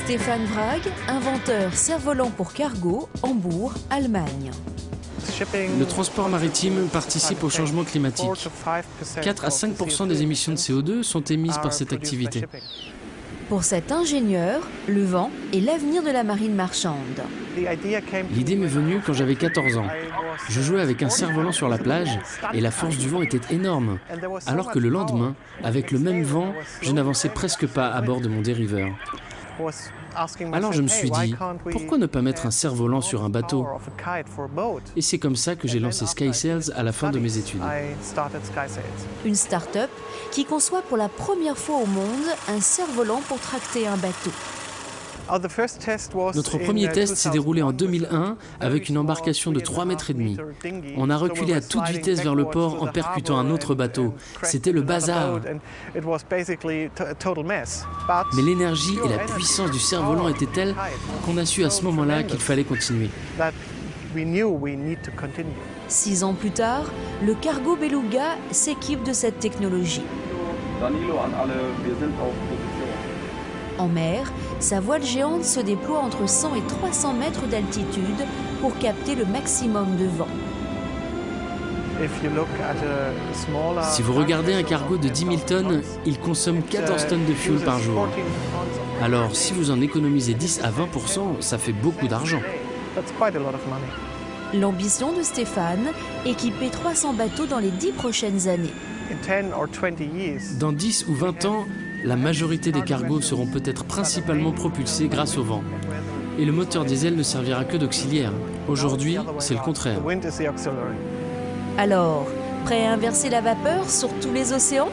Stefan Wragg, inventeur cerf-volant pour cargo, Hambourg, Allemagne. Le transport maritime participe au changement climatique. 4 à 5% des émissions de CO2 sont émises par cette activité. Pour cet ingénieur, le vent est l'avenir de la marine marchande. L'idée m'est venue quand j'avais 14 ans. Je jouais avec un cerf-volant sur la plage et la force du vent était énorme. Alors que le lendemain, avec le même vent, je n'avançais presque pas à bord de mon dériveur. Alors je me suis dit, pourquoi ne pas mettre un cerf-volant sur un bateau? Et c'est comme ça que j'ai lancé SkySails à la fin de mes études. Une start-up qui conçoit pour la première fois au monde un cerf-volant pour tracter un bateau. Notre premier test s'est déroulé en 2001 avec une embarcation de 3,5 mètres. On a reculé à toute vitesse vers le port en percutant un autre bateau. C'était le bazar. Mais l'énergie et la puissance du cerf-volant étaient telles qu'on a su à ce moment-là qu'il fallait continuer. 6 ans plus tard, le cargo Beluga s'équipe de cette technologie. En mer, sa voile géante se déploie entre 100 et 300 mètres d'altitude pour capter le maximum de vent. Si vous regardez un cargo de 10 000 tonnes, il consomme 14 tonnes de fuel par jour. Alors, si vous en économisez 10 à 20%, ça fait beaucoup d'argent. L'ambition de Stéphane, équiper 300 bateaux dans les 10 prochaines années. Dans 10 ou 20 ans, la majorité des cargos seront peut-être principalement propulsés grâce au vent. Et le moteur diesel ne servira que d'auxiliaire. Aujourd'hui, c'est le contraire. Alors, prêt à inverser la vapeur sur tous les océans ?